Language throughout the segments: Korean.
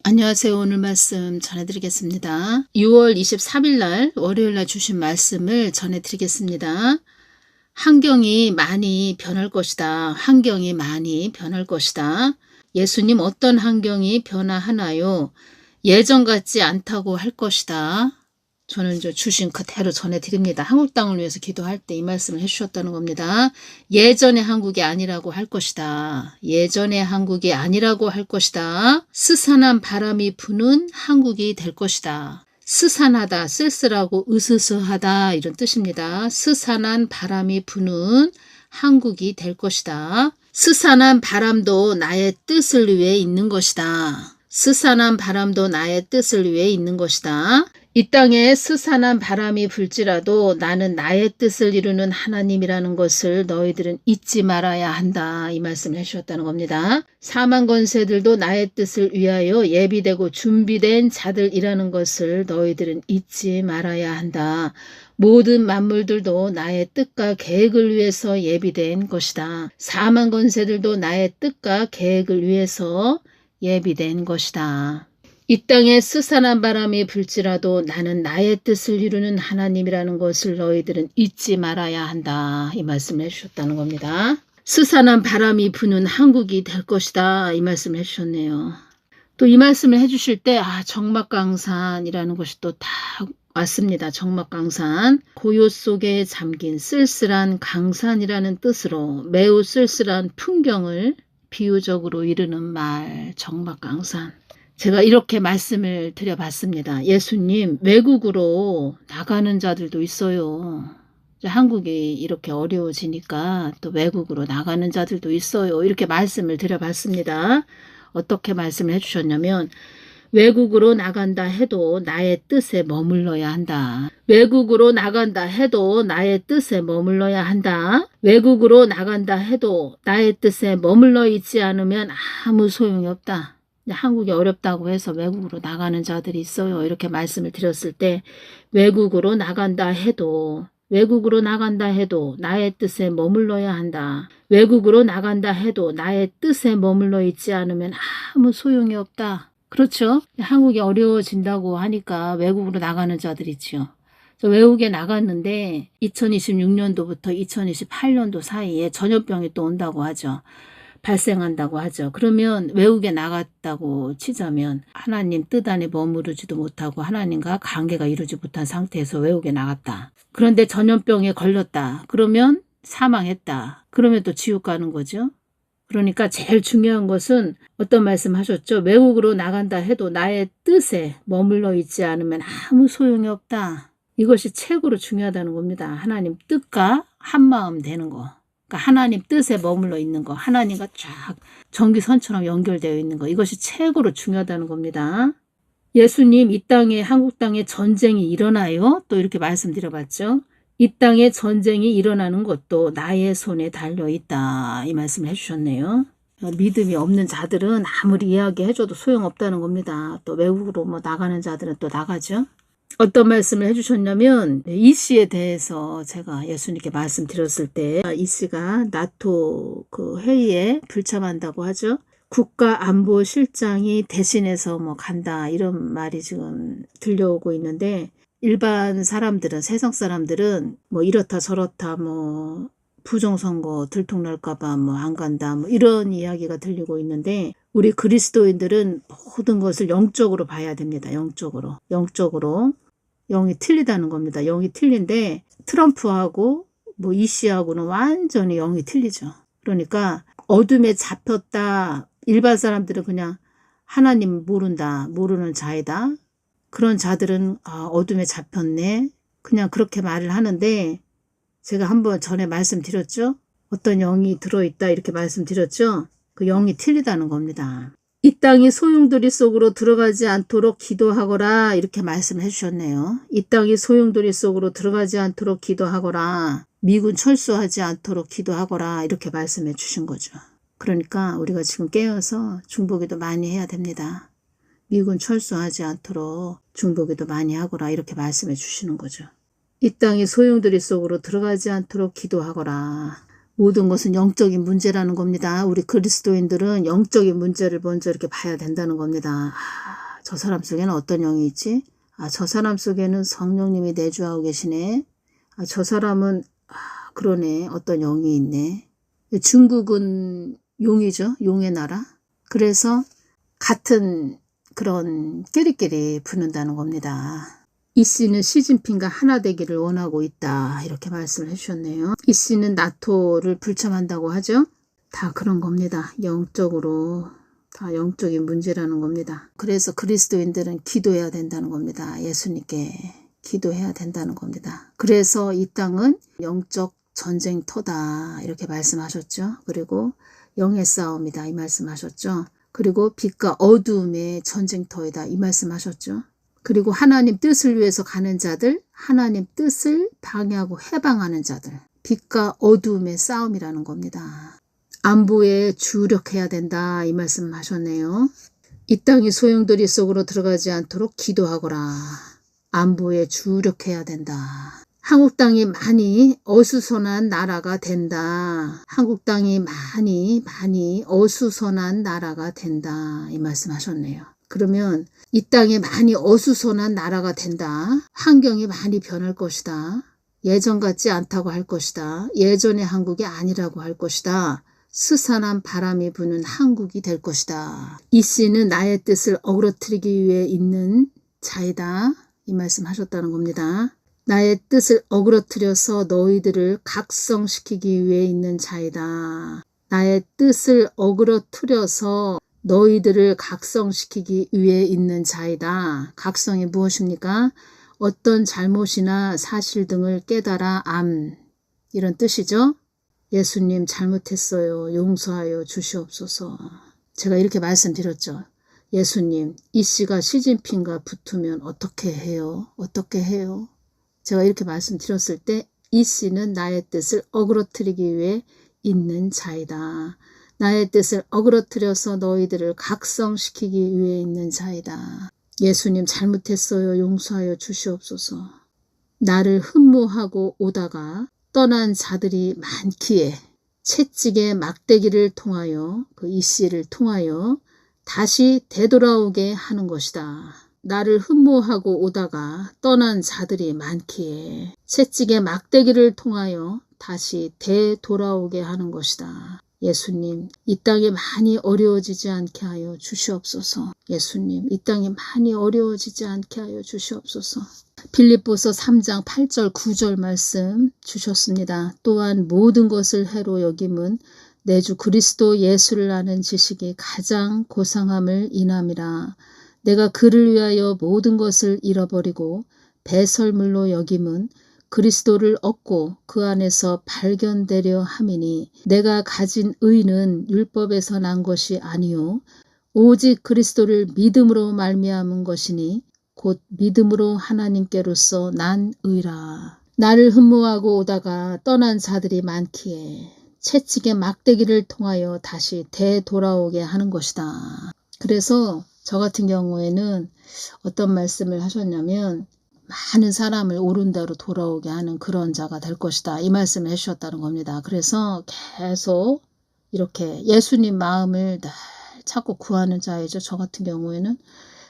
안녕하세요. 오늘 말씀 전해드리겠습니다. 6월 23일 날 월요일 날 주신 말씀을 전해드리겠습니다. 환경이 많이 변할 것이다. 환경이 많이 변할 것이다. 예수님 어떤 환경이 변화하나요? 예전 같지 않다고 할 것이다. 저는 주신 그대로 전해드립니다. 한국 땅을 위해서 기도할 때 이 말씀을 해주셨다는 겁니다. 예전의 한국이 아니라고 할 것이다. 예전의 한국이 아니라고 할 것이다. 스산한 바람이 부는 한국이 될 것이다. 스산하다, 쓸쓸하고 으스스하다 이런 뜻입니다. 스산한 바람이 부는 한국이 될 것이다. 스산한 바람도 나의 뜻을 위해 있는 것이다. 스산한 바람도 나의 뜻을 위해 있는 것이다. 이 땅에 스산한 바람이 불지라도 나는 나의 뜻을 이루는 하나님이라는 것을 너희들은 잊지 말아야 한다. 이 말씀을 해주셨다는 겁니다. 사망 권세들도 나의 뜻을 위하여 예비되고 준비된 자들이라는 것을 너희들은 잊지 말아야 한다. 모든 만물들도 나의 뜻과 계획을 위해서 예비된 것이다. 사망 권세들도 나의 뜻과 계획을 위해서 예비된 것이다. 이 땅에 스산한 바람이 불지라도 나는 나의 뜻을 이루는 하나님이라는 것을 너희들은 잊지 말아야 한다. 이 말씀을 해주셨다는 겁니다. 스산한 바람이 부는 한국이 될 것이다. 이 말씀을 해주셨네요. 또 이 말씀을 해주실 때 정막강산이라는 것이 또 다 왔습니다. 정막강산. 고요 속에 잠긴 쓸쓸한 강산이라는 뜻으로 매우 쓸쓸한 풍경을 비유적으로 이르는 말 정막강산. 제가 이렇게 말씀을 드려봤습니다. 예수님, 외국으로 나가는 자들도 있어요. 한국이 이렇게 어려워지니까 또 외국으로 나가는 자들도 있어요. 이렇게 말씀을 드려봤습니다. 어떻게 말씀을 해주셨냐면 외국으로 나간다 해도 나의 뜻에 머물러야 한다. 외국으로 나간다 해도 나의 뜻에 머물러야 한다. 외국으로 나간다 해도 나의 뜻에 머물러 있지 않으면 아무 소용이 없다. 한국이 어렵다고 해서 외국으로 나가는 자들이 있어요. 이렇게 말씀을 드렸을 때 외국으로 나간다 해도 나의 뜻에 머물러야 한다. 외국으로 나간다 해도 나의 뜻에 머물러 있지 않으면 아무 소용이 없다. 그렇죠? 한국이 어려워진다고 하니까 외국으로 나가는 자들이 있죠. 외국에 나갔는데 2026년도부터 2028년도 사이에 전염병이 또 온다고 하죠. 발생한다고 하죠. 그러면 외국에 나갔다고 치자면 하나님 뜻 안에 머무르지도 못하고 하나님과 관계가 이루지 못한 상태에서 외국에 나갔다. 그런데 전염병에 걸렸다. 그러면 사망했다. 그러면 또 지옥 가는 거죠. 그러니까 제일 중요한 것은 어떤 말씀 하셨죠? 외국으로 나간다 해도 나의 뜻에 머물러 있지 않으면 아무 소용이 없다. 이것이 최고로 중요하다는 겁니다. 하나님 뜻과 한마음 되는 거. 그러니까 하나님 뜻에 머물러 있는 거, 하나님과 쫙 전기선처럼 연결되어 있는 거, 이것이 최고로 중요하다는 겁니다. 예수님, 이 땅에, 한국 땅에 전쟁이 일어나요? 또 이렇게 말씀드려봤죠. 이 땅에 전쟁이 일어나는 것도 나의 손에 달려있다. 이 말씀을 해주셨네요. 믿음이 없는 자들은 아무리 이야기해줘도 소용없다는 겁니다. 또 외국으로 나가는 자들은 또 나가죠. 어떤 말씀을 해주셨냐면 이 씨에 대해서 제가 예수님께 말씀드렸을 때 이 씨가 나토 그 회의에 불참한다고 하죠. 국가안보실장이 대신해서 간다 이런 말이 지금 들려오고 있는데 일반 사람들은 세상 사람들은 이렇다 저렇다 부정선거 들통날까봐 안 간다 이런 이야기가 들리고 있는데 우리 그리스도인들은 모든 것을 영적으로 봐야 됩니다. 영적으로. 영이 틀리다는 겁니다. 영이 틀린데 트럼프하고 이 씨하고는 완전히 영이 틀리죠. 그러니까 어둠에 잡혔다. 일반 사람들은 그냥 하나님 모르는 자이다. 그런 자들은 어둠에 잡혔네. 그냥 그렇게 말을 하는데 제가 한번 전에 말씀드렸죠. 어떤 영이 들어있다 이렇게 말씀드렸죠. 그 영이 틀리다는 겁니다. 이 땅이 소용돌이 속으로 들어가지 않도록 기도하거라 이렇게 말씀해 주셨네요. 이 땅이 소용돌이 속으로 들어가지 않도록 기도하거라. 미군 철수하지 않도록 기도하거라 이렇게 말씀해 주신 거죠. 그러니까 우리가 지금 깨어서 중보기도 많이 해야 됩니다. 미군 철수하지 않도록 중보기도 많이 하거라 이렇게 말씀해 주시는 거죠. 이 땅이 소용돌이 속으로 들어가지 않도록 기도하거라. 모든 것은 영적인 문제라는 겁니다. 우리 그리스도인들은 영적인 문제를 먼저 이렇게 봐야 된다는 겁니다. 저 사람 속에는 어떤 영이 있지? 저 사람 속에는 성령님이 내주하고 계시네. 저 사람은 그러네. 어떤 영이 있네. 중국은 용이죠. 용의 나라. 그래서 같은 그런 끼리끼리 붙는다는 겁니다. 이 씨는 시진핑과 하나 되기를 원하고 있다. 이렇게 말씀을 해주셨네요. 이 씨는 나토를 불참한다고 하죠. 다 그런 겁니다. 영적으로 다 영적인 문제라는 겁니다. 그래서 그리스도인들은 기도해야 된다는 겁니다. 예수님께 기도해야 된다는 겁니다. 그래서 이 땅은 영적 전쟁터다. 이렇게 말씀하셨죠. 그리고 영의 싸움이다. 이 말씀하셨죠. 그리고 빛과 어두움의 전쟁터이다. 이 말씀하셨죠. 그리고 하나님 뜻을 위해서 가는 자들, 하나님 뜻을 방해하고 해방하는 자들, 빛과 어두움의 싸움이라는 겁니다. 안보에 주력해야 된다. 이 말씀 하셨네요. 이 땅이 소용돌이 속으로 들어가지 않도록 기도하거라. 안보에 주력해야 된다. 한국 땅이 많이 어수선한 나라가 된다. 한국 땅이 많이 어수선한 나라가 된다. 이 말씀 하셨네요. 그러면 이 땅에 많이 어수선한 나라가 된다. 환경이 많이 변할 것이다. 예전 같지 않다고 할 것이다. 예전의 한국이 아니라고 할 것이다. 스산한 바람이 부는 한국이 될 것이다. 이 씨는 나의 뜻을 어그러뜨리기 위해 있는 자이다. 이 말씀 하셨다는 겁니다. 나의 뜻을 어그러뜨려서 너희들을 각성시키기 위해 있는 자이다. 나의 뜻을 어그러뜨려서 너희들을 각성시키기 위해 있는 자이다. 각성이 무엇입니까? 어떤 잘못이나 사실 등을 깨달아 이런 뜻이죠. 예수님 잘못했어요. 용서하여 주시옵소서. 제가 이렇게 말씀드렸죠. 예수님, 이 씨가 시진핑과 붙으면 어떻게 해요? 어떻게 해요? 제가 이렇게 말씀드렸을 때 이 씨는 나의 뜻을 어그러뜨리기 위해 있는 자이다. 나의 뜻을 어그러뜨려서 너희들을 각성시키기 위해 있는 자이다. 예수님 잘못했어요. 용서하여 주시옵소서. 나를 흠모하고 오다가 떠난 자들이 많기에 채찍의 막대기를 통하여 그 이 씨를 통하여 다시 되돌아오게 하는 것이다. 나를 흠모하고 오다가 떠난 자들이 많기에 채찍의 막대기를 통하여 다시 되돌아오게 하는 것이다. 예수님, 이 땅이 많이 어려워지지 않게 하여 주시옵소서. 예수님, 이 땅이 많이 어려워지지 않게 하여 주시옵소서. 빌립보서 3장 8절 9절 말씀 주셨습니다. 또한 모든 것을 해로 여김은 내 주 그리스도 예수를 아는 지식이 가장 고상함을 인함이라. 내가 그를 위하여 모든 것을 잃어버리고 배설물로 여김은 그리스도를 얻고 그 안에서 발견되려 함이니 내가 가진 의는 율법에서 난 것이 아니요 오직 그리스도를 믿음으로 말미암은 것이니 곧 믿음으로 하나님께로서 난 의라. 나를 흠모하고 오다가 떠난 자들이 많기에 채찍의 막대기를 통하여 다시 되돌아오게 하는 것이다. 그래서 저 같은 경우에는 어떤 말씀을 하셨냐면 많은 사람을 옳은 대로 돌아오게 하는 그런 자가 될 것이다. 이 말씀을 해주셨다는 겁니다. 그래서 계속 이렇게 예수님 마음을 늘 찾고 구하는 자이죠. 저 같은 경우에는.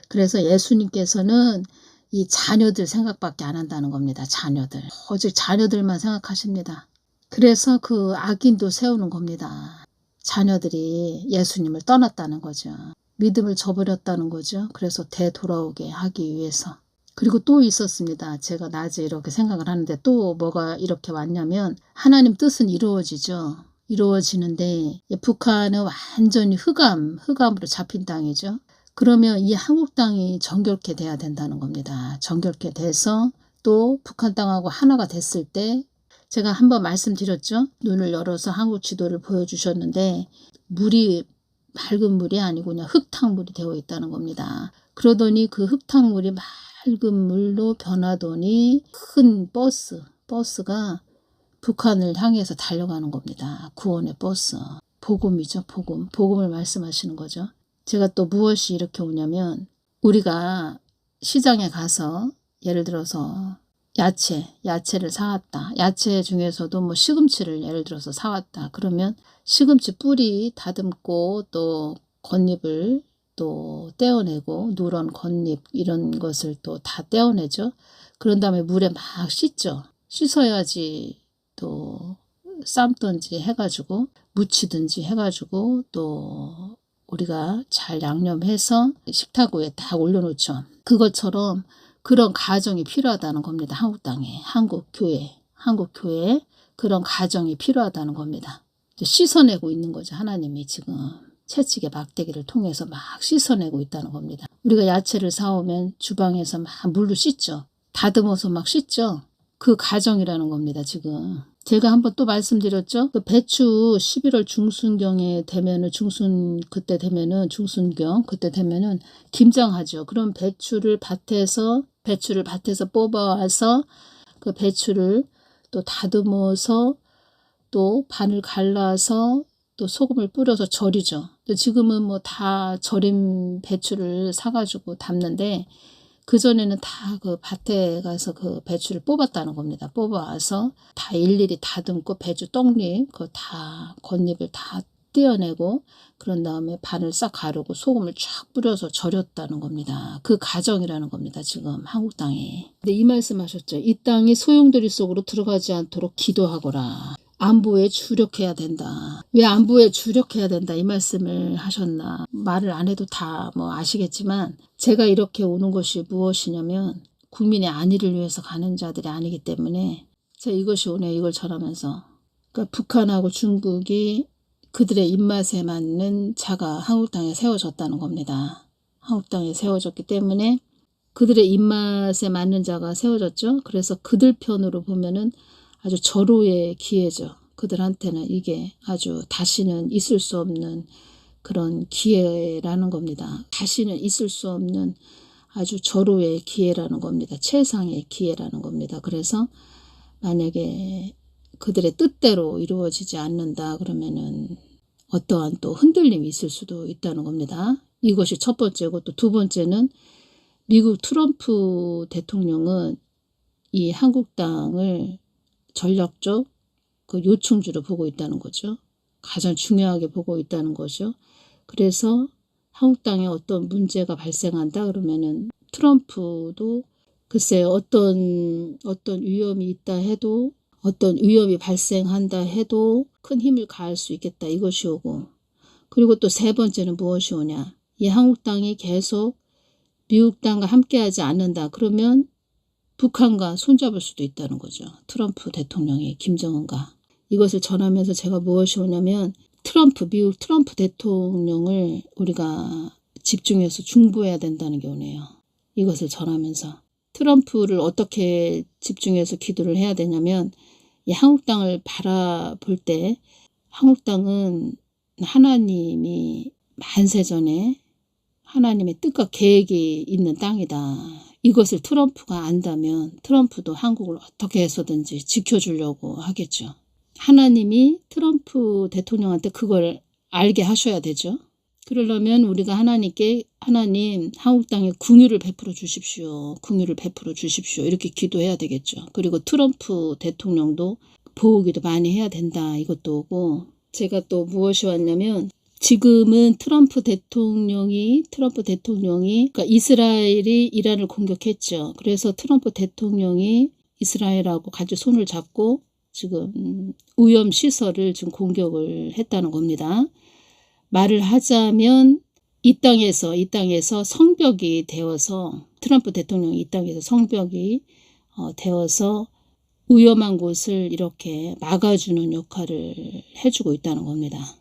그래서 예수님께서는 이 자녀들 생각밖에 안 한다는 겁니다. 자녀들. 오직 자녀들만 생각하십니다. 그래서 그 악인도 세우는 겁니다. 자녀들이 예수님을 떠났다는 거죠. 믿음을 저버렸다는 거죠. 그래서 되돌아오게 하기 위해서. 그리고 또 있었습니다. 제가 낮에 이렇게 생각을 하는데 또 뭐가 이렇게 왔냐면 하나님 뜻은 이루어지죠. 이루어지는데 북한은 완전히 흑암으로 잡힌 땅이죠. 그러면 이 한국 땅이 정결케 돼야 된다는 겁니다. 정결케 돼서 또 북한 땅하고 하나가 됐을 때 제가 한번 말씀드렸죠. 눈을 열어서 한국 지도를 보여주셨는데 물이 맑은 물이 아니고 그냥 흙탕물이 되어 있다는 겁니다. 그러더니 그 흙탕물이 맑은 물로 변하더니 큰 버스가 북한을 향해서 달려가는 겁니다. 구원의 버스. 복음이죠. 복음을 말씀하시는 거죠. 제가 또 무엇이 이렇게 오냐면 우리가 시장에 가서 예를 들어서 야채를 사왔다. 야채 중에서도 뭐 시금치를 예를 들어서 사왔다. 그러면 시금치 뿌리 다듬고 또 겉잎을 또 떼어내고 누런 겉잎 이런 것을 또 다 떼어내죠. 그런 다음에 물에 막 씻죠. 씻어야지 또 삶든지 해가지고 무치든지 해가지고 또 우리가 잘 양념해서 식탁 위에 딱 올려놓죠. 그것처럼 그런 가정이 필요하다는 겁니다. 한국 땅에, 한국 교회 그런 가정이 필요하다는 겁니다. 씻어내고 있는 거죠. 하나님이 지금 채찍의 막대기를 통해서 막 씻어내고 있다는 겁니다. 우리가 야채를 사오면 주방에서 막 물로 씻죠. 다듬어서 막 씻죠. 그 가정이라는 겁니다. 지금 제가 한번 또 말씀드렸죠. 그 배추 11월 중순경에 되면은 그때 되면은 김장하죠. 그럼 배추를 밭에서 뽑아와서 그 배추를 또 다듬어서 또 반을 갈라서 또 소금을 뿌려서 절이죠. 지금은 뭐 다 절인 배추를 사가지고 담는데 그전에는 다 그 밭에 가서 그 배추를 뽑았다는 겁니다. 뽑아와서 다 일일이 다듬고 배추 떡잎, 그 다 겉잎을 다 떼어내고 그런 다음에 반을 싹 가르고 소금을 쫙 뿌려서 절였다는 겁니다. 그 가정이라는 겁니다. 지금 한국 땅이. 근데 이 말씀하셨죠. 이 땅이 소용돌이 속으로 들어가지 않도록 기도하거라. 안보에 주력해야 된다. 왜 안보에 주력해야 된다 이 말씀을 하셨나. 말을 안 해도 다 뭐 아시겠지만 제가 이렇게 오는 것이 무엇이냐면 국민의 안위를 위해서 가는 자들이 아니기 때문에 제가 이것이 오네 이걸 전하면서 그러니까 북한하고 중국이 그들의 입맛에 맞는 자가 한국 땅에 세워졌다는 겁니다. 한국 땅에 세워졌기 때문에 그들의 입맛에 맞는 자가 세워졌죠. 그래서 그들 편으로 보면은 아주 절호의 기회죠. 그들한테는 이게 아주 다시는 있을 수 없는 그런 기회라는 겁니다. 다시는 있을 수 없는 아주 절호의 기회라는 겁니다. 최상의 기회라는 겁니다. 그래서 만약에 그들의 뜻대로 이루어지지 않는다 그러면은 어떠한 또 흔들림이 있을 수도 있다는 겁니다. 이것이 첫 번째고 또 두 번째는 미국 트럼프 대통령은 이 한국 땅을 전략적 그 요충지로 보고 있다는 거죠. 가장 중요하게 보고 있다는 거죠. 그래서 한국 땅에 어떤 문제가 발생한다 그러면은 트럼프도 글쎄요 어떤 위험이 있다 해도 어떤 위험이 발생한다 해도 큰 힘을 가할 수 있겠다 이것이 오고 그리고 또 세 번째는 무엇이 오냐. 이 한국 땅이 계속 미국 땅과 함께하지 않는다 그러면 북한과 손잡을 수도 있다는 거죠. 트럼프 대통령이 김정은과. 이것을 전하면서 제가 무엇이 오냐면 미국 트럼프 대통령을 우리가 집중해서 중보해야 된다는 게 오네요. 이것을 전하면서 트럼프를 어떻게 집중해서 기도를 해야 되냐면 이 한국 땅을 바라볼 때 한국 땅은 하나님이 만세전에 하나님의 뜻과 계획이 있는 땅이다. 이것을 트럼프가 안다면 트럼프도 한국을 어떻게 해서든지 지켜주려고 하겠죠. 하나님이 트럼프 대통령한테 그걸 알게 하셔야 되죠. 그러려면 우리가 하나님께 하나님 한국 땅에 긍휼을 베풀어 주십시오. 긍휼을 베풀어 주십시오. 이렇게 기도해야 되겠죠. 그리고 트럼프 대통령도 보호기도 많이 해야 된다. 이것도 오고 제가 또 무엇이 왔냐면 지금은 트럼프 대통령이 그러니까 이스라엘이 이란을 공격했죠. 그래서 트럼프 대통령이 이스라엘하고 같이 손을 잡고 지금 오염시설을 지금 공격을 했다는 겁니다. 말을 하자면 이 땅에서 성벽이 되어서 트럼프 대통령이 이 땅에서 성벽이 되어서 위험한 곳을 이렇게 막아주는 역할을 해주고 있다는 겁니다.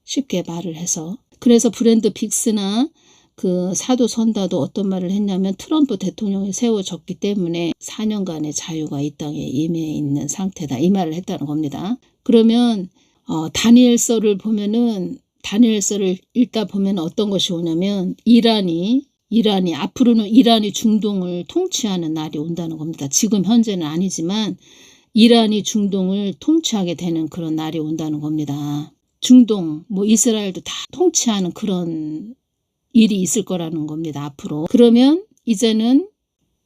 쉽게 말을 해서. 그래서 브랜드 빅스나 그 사도 선다도 어떤 말을 했냐면 트럼프 대통령이 세워졌기 때문에 4년간의 자유가 이 땅에 임해 있는 상태다. 이 말을 했다는 겁니다. 그러면 다니엘서를 읽다 보면 어떤 것이 오냐면 이란이 앞으로는 이란이 중동을 통치하는 날이 온다는 겁니다. 지금 현재는 아니지만 이란이 중동을 통치하게 되는 그런 날이 온다는 겁니다. 중동, 이스라엘도 다 통치하는 그런 일이 있을 거라는 겁니다. 앞으로. 그러면 이제는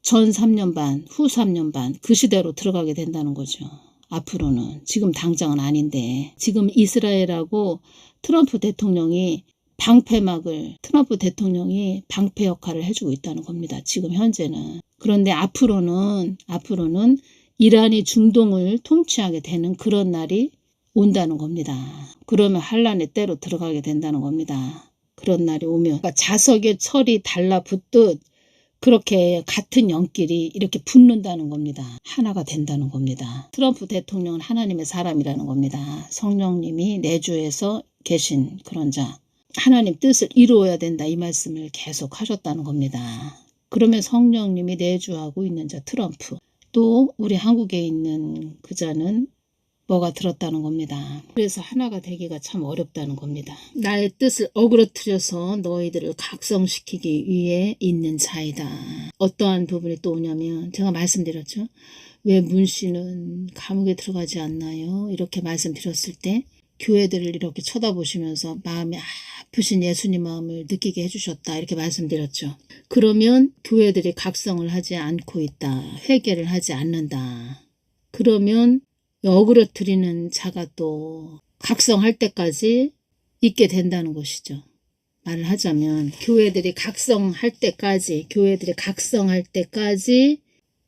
전 3년 반, 후 3년 반 그 시대로 들어가게 된다는 거죠. 앞으로는. 지금 당장은 아닌데 지금 이스라엘하고 트럼프 대통령이 트럼프 대통령이 방패 역할을 해주고 있다는 겁니다. 지금 현재는. 그런데 앞으로는 이란이 중동을 통치하게 되는 그런 날이 온다는 겁니다. 그러면 환란의 때로 들어가게 된다는 겁니다. 그런 날이 오면 그러니까 자석의 철이 달라붙듯 그렇게 같은 연길이 이렇게 붙는다는 겁니다. 하나가 된다는 겁니다. 트럼프 대통령은 하나님의 사람이라는 겁니다. 성령님이 내주에서 계신 그런 자. 하나님 뜻을 이루어야 된다 이 말씀을 계속 하셨다는 겁니다. 그러면 성령님이 내주하고 있는 자 트럼프 또 우리 한국에 있는 그 자는 뭐가 들었다는 겁니다. 그래서 하나가 되기가 참 어렵다는 겁니다. 나의 뜻을 어그러뜨려서 너희들을 각성시키기 위해 있는 자이다. 어떠한 부분이 또 오냐면 제가 말씀드렸죠. 왜 문씨는 감옥에 들어가지 않나요? 이렇게 말씀드렸을 때 교회들을 이렇게 쳐다보시면서 마음이 아프신 예수님 마음을 느끼게 해주셨다 이렇게 말씀드렸죠. 그러면 교회들이 각성을 하지 않고 있다. 회개를 하지 않는다. 그러면 어그러뜨리는 자가 또 각성할 때까지 있게 된다는 것이죠. 말을 하자면 교회들이 각성할 때까지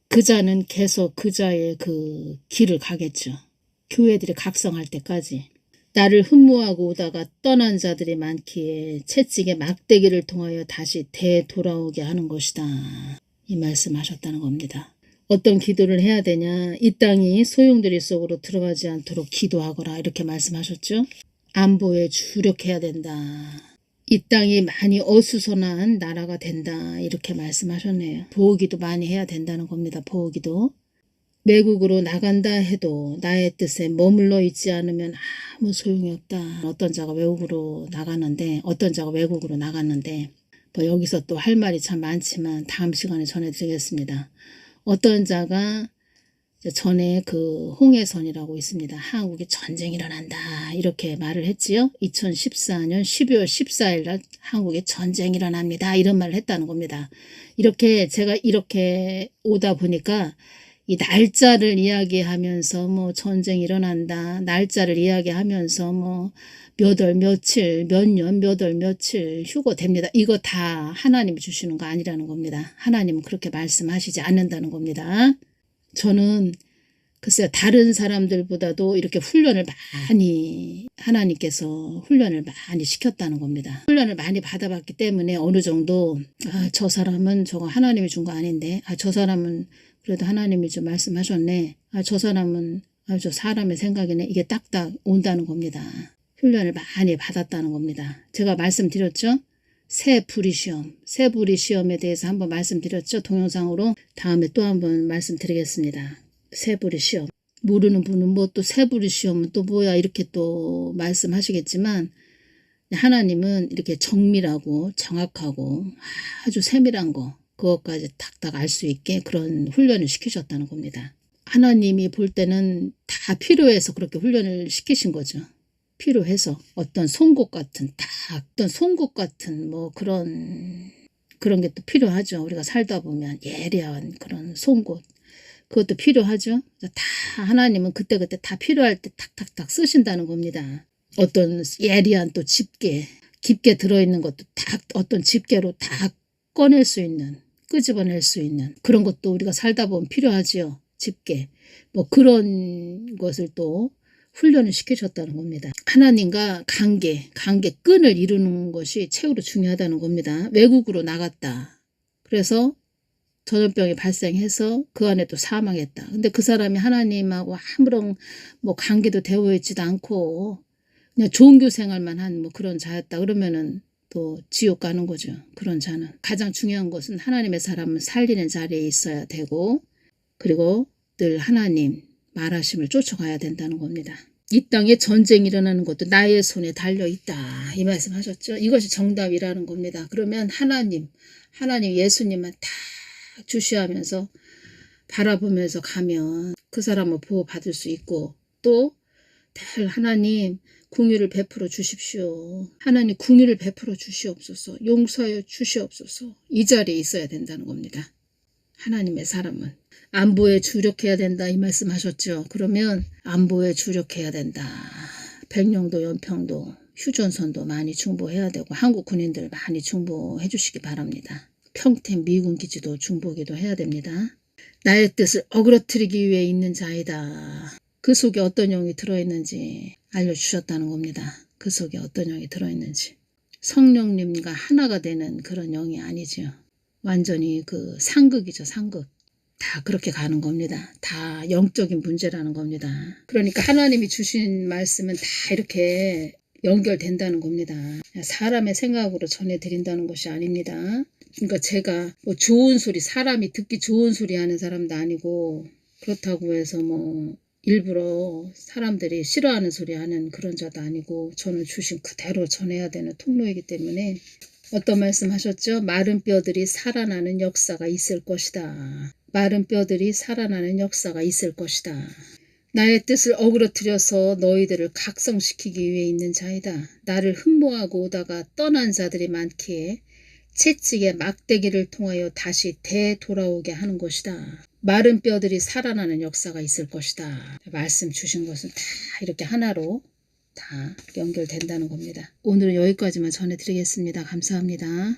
그 자는 계속 그 자의 그 길을 가겠죠. 교회들이 각성할 때까지. 나를 흠모하고 오다가 떠난 자들이 많기에 채찍의 막대기를 통하여 다시 되돌아오게 하는 것이다. 이 말씀하셨다는 겁니다. 어떤 기도를 해야 되냐. 이 땅이 소용돌이 속으로 들어가지 않도록 기도하거라 이렇게 말씀하셨죠. 안보에 주력해야 된다. 이 땅이 많이 어수선한 나라가 된다 이렇게 말씀하셨네요. 보호기도 많이 해야 된다는 겁니다. 보호기도. 외국으로 나간다 해도 나의 뜻에 머물러 있지 않으면 아무 소용이 없다. 어떤 자가 외국으로 나갔는데 뭐 여기서 또 할 말이 참 많지만 다음 시간에 전해드리겠습니다. 어떤 자가 전에 그 홍해선이라고 있습니다. 한국에 전쟁이 일어난다 이렇게 말을 했지요. 2014년 12월 14일 날 한국에 전쟁이 일어납니다. 이런 말을 했다는 겁니다. 제가 이렇게 오다 보니까 이 날짜를 이야기하면서 뭐 전쟁이 일어난다. 날짜를 이야기하면서 뭐 몇 월 며칠 몇 년 몇 월 며칠 휴고됩니다. 이거 다 하나님이 주시는 거 아니라는 겁니다. 하나님은 그렇게 말씀하시지 않는다는 겁니다. 저는 글쎄요 다른 사람들보다도 이렇게 하나님께서 훈련을 많이 시켰다는 겁니다. 훈련을 많이 받아봤기 때문에 어느 정도 저 사람은 저거 하나님이 준 거 아닌데 저 사람은 그래도 하나님이 좀 말씀하셨네. 저 사람은 저 사람의 생각이네. 이게 딱딱 온다는 겁니다. 훈련을 많이 받았다는 겁니다. 제가 말씀드렸죠. 새 불이 시험에 대해서 한번 말씀드렸죠. 동영상으로. 다음에 또 한번 말씀드리겠습니다. 새 불이 시험. 모르는 분은 뭐 또 새 불이 시험은 또 뭐야 이렇게 또 말씀하시겠지만 하나님은 이렇게 정밀하고 정확하고 아주 세밀한 거 그것까지 탁탁 알 수 있게 그런 훈련을 시키셨다는 겁니다. 하나님이 볼 때는 다 필요해서 그렇게 훈련을 시키신 거죠. 필요해서 어떤 송곳 같은 뭐 그런 게 또 필요하죠. 우리가 살다 보면 예리한 그런 송곳 그것도 필요하죠. 다 하나님은 그때그때 다 필요할 때 탁탁탁 쓰신다는 겁니다. 어떤 예리한 또 집게 깊게 들어있는 것도 다 어떤 집게로 다 꺼낼 수 있는 끄집어낼 수 있는 그런 것도 우리가 살다 보면 필요하지요. 집게 뭐 그런 것을 또 훈련을 시키셨다는 겁니다. 하나님과 관계 끈을 이루는 것이 최고로 중요하다는 겁니다. 외국으로 나갔다. 그래서 전염병이 발생해서 그 안에 또 사망했다. 근데 그 사람이 하나님하고 아무런 뭐 관계도 되어 있지도 않고 그냥 종교 생활만 한 뭐 그런 자였다. 그러면은 또 지옥 가는 거죠. 그런 자는. 가장 중요한 것은 하나님의 사람을 살리는 자리에 있어야 되고 그리고 늘 하나님 말하심을 쫓아가야 된다는 겁니다. 이 땅에 전쟁이 일어나는 것도 나의 손에 달려있다. 이 말씀 하셨죠. 이것이 정답이라는 겁니다. 그러면 하나님 예수님만 다 주시하면서 바라보면서 가면 그 사람을 보호받을 수 있고 또 늘 하나님 궁유를 베풀어 주십시오. 하나님 궁유를 베풀어 주시옵소서. 용서하여 주시옵소서. 이 자리에 있어야 된다는 겁니다. 하나님의 사람은. 안보에 주력해야 된다 이 말씀 하셨죠. 그러면 안보에 주력해야 된다. 백령도 연평도 휴전선도 많이 중보해야 되고 한국 군인들 많이 중보해 주시기 바랍니다. 평택 미군 기지도 중보기도 해야 됩니다. 나의 뜻을 어그러뜨리기 위해 있는 자이다. 그 속에 어떤 영이 들어있는지 알려주셨다는 겁니다. 그 속에 어떤 영이 들어있는지. 성령님과 하나가 되는 그런 영이 아니죠. 완전히 그 상극이죠. 상극. 다 그렇게 가는 겁니다. 다 영적인 문제라는 겁니다. 그러니까 하나님이 주신 말씀은 다 이렇게 연결된다는 겁니다. 사람의 생각으로 전해드린다는 것이 아닙니다. 그러니까 제가 뭐 좋은 소리, 사람이 듣기 좋은 소리 하는 사람도 아니고 그렇다고 해서 뭐 일부러 사람들이 싫어하는 소리 하는 그런 자도 아니고 저는 주신 그대로 전해야 되는 통로이기 때문에 어떤 말씀 하셨죠? 마른 뼈들이 살아나는 역사가 있을 것이다. 마른 뼈들이 살아나는 역사가 있을 것이다. 나의 뜻을 어그러뜨려서 너희들을 각성시키기 위해 있는 자이다. 나를 흠모하고 오다가 떠난 자들이 많기에 채찍의 막대기를 통하여 다시 되돌아오게 하는 것이다. 마른 뼈들이 살아나는 역사가 있을 것이다. 말씀 주신 것은 다 이렇게 하나로 다 연결된다는 겁니다. 오늘은 여기까지만 전해드리겠습니다. 감사합니다.